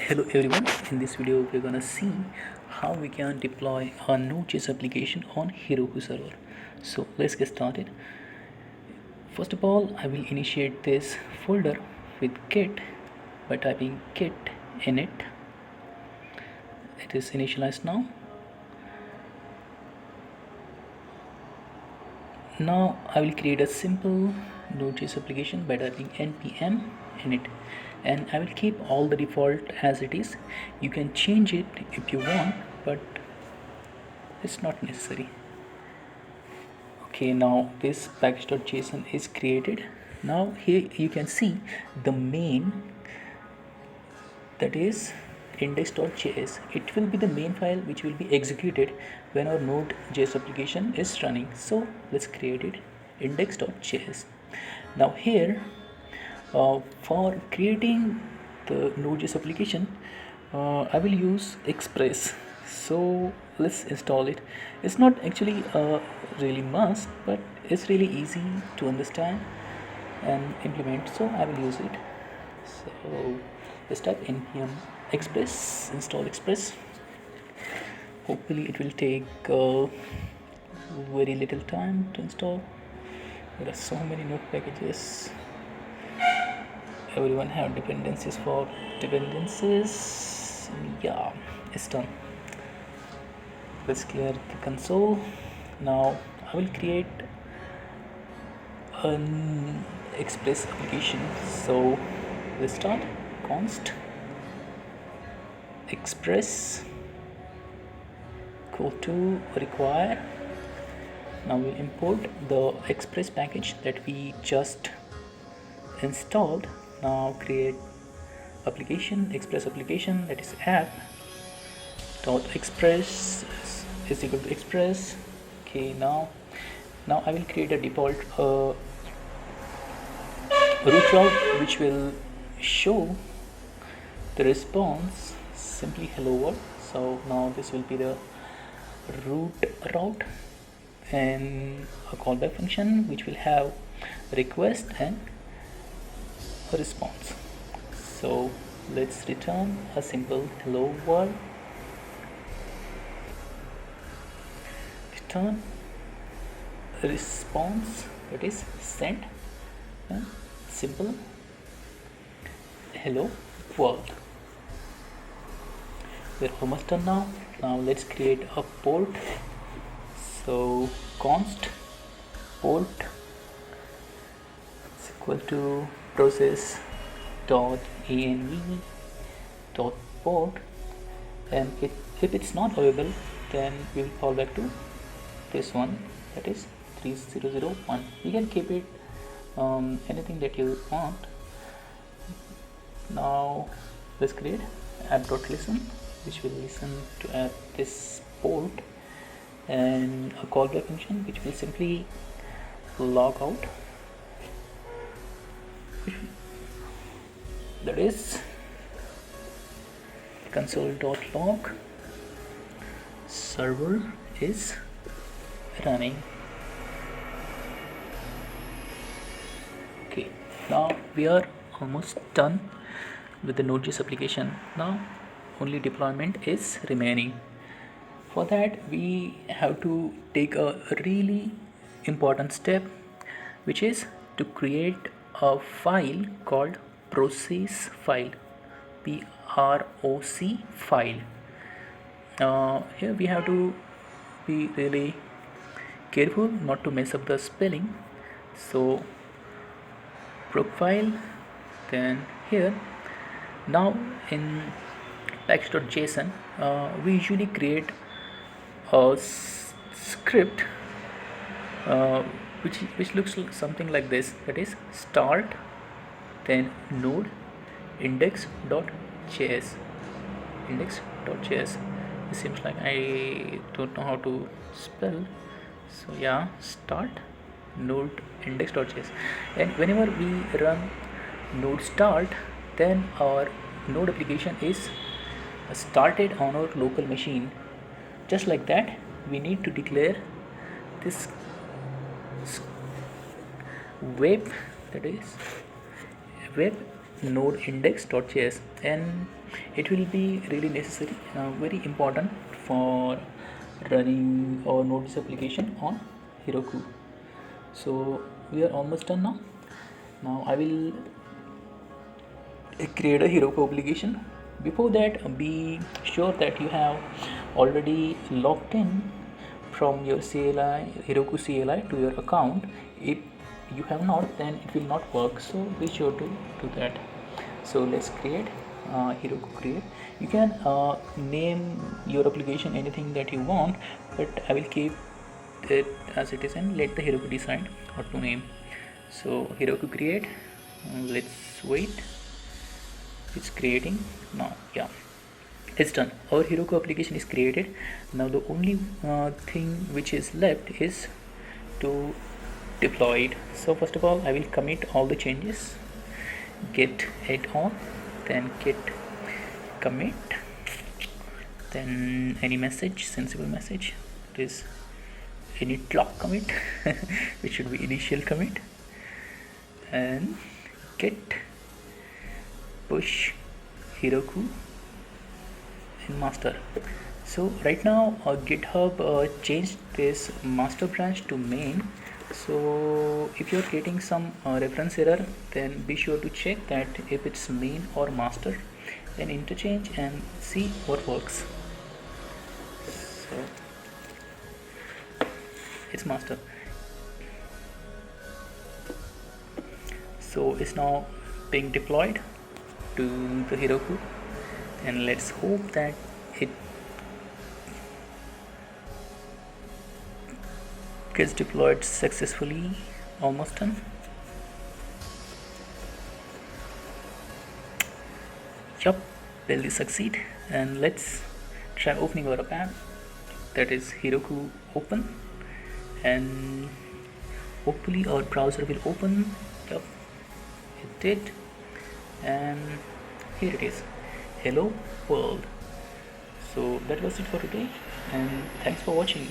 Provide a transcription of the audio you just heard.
Hello everyone, in this video we're gonna see how we can deploy a Node.js application on Heroku server. So let's get started. First of all, I will initiate this folder with git by typing git init. It is initialized now. Now I will create a simple Node.js application by typing npm init, and I will keep all the default as it is. You can change it if you want, but it's not necessary. Okay, now this package.json is created. Now here you can see the main, that is index.js. It will be the main file which will be executed when our Node.js application is running. So let's create it, index.js. Now here for creating the Node.js application, I will use Express. So let's install it. It's not actually a really must, but it's really easy to understand and implement, so I will use it. So let's type npm express, install Express. Hopefully it will take very little time to install. There are so many node packages. Everyone have dependencies for dependencies. Yeah, it's done. Let's clear the console. Now I will create an Express application. So let's start const express equal to require. Now we'll import the Express package that we just installed. Now create application, Express application, that is app dot express is equal to express. Okay, now I will create a default root route which will show the response simply hello world. So now this will be the root route, and a callback function which will have request and a response. So let's return a simple hello world, return a response, that is sent simple hello world. We're almost done now. Now let's create a port. So const port is equal to process dot env dot port, and if it's not available, then we will fall back to this one, that is 3001. You can keep it anything that you want. Now let's create app.listen, which will listen to app this port, and a callback function which will simply log out, that is console.log server is running. Okay, now we are almost done with the Node.js application. Now only deployment is remaining. For that we have to take a really important step, which is to create a file called process file, PROC file. Here we have to be really careful not to mess up the spelling. So profile, then here. Now in package.json we usually create a script which looks something like this, that is start then node index.js. It seems like I don't know how to spell, so yeah, start node index.js. And whenever we run node start, then our node application is started on our local machine. Just like that, we need to declare this web, that is web node index.js, and it will be really necessary, very important for running our Node.js application on Heroku. So we are almost done now. Now I will create a Heroku application. Before that, be sure that you have already logged in from your CLI, Heroku CLI, to your account. If you have not, then it will not work, so be sure to do that. So let's create Heroku create. You can name your application anything that you want, but I will keep it as it is and let the Heroku decide what to name. So Heroku create, let's wait, it's creating now. Yeah, it's done. Our Heroku application is created. Now the only thing which is left is to deploy it. So first of all, I will commit all the changes, git it on, then git commit, then any message, sensible message, it is init lock commit which should be initial commit, and git push Heroku in master. So right now GitHub changed this master branch to main. So if you're getting some reference error, then be sure to check that if it's main or master, then interchange and see what works. So it's master. So it's now being deployed to the Heroku, and let's hope that it gets deployed successfully. Almost done. Yup, will this succeed? And let's try opening our app, that is Heroku open, and hopefully our browser will open. Yup, it did, and here it is, hello world. So that was it for today, and thanks for watching.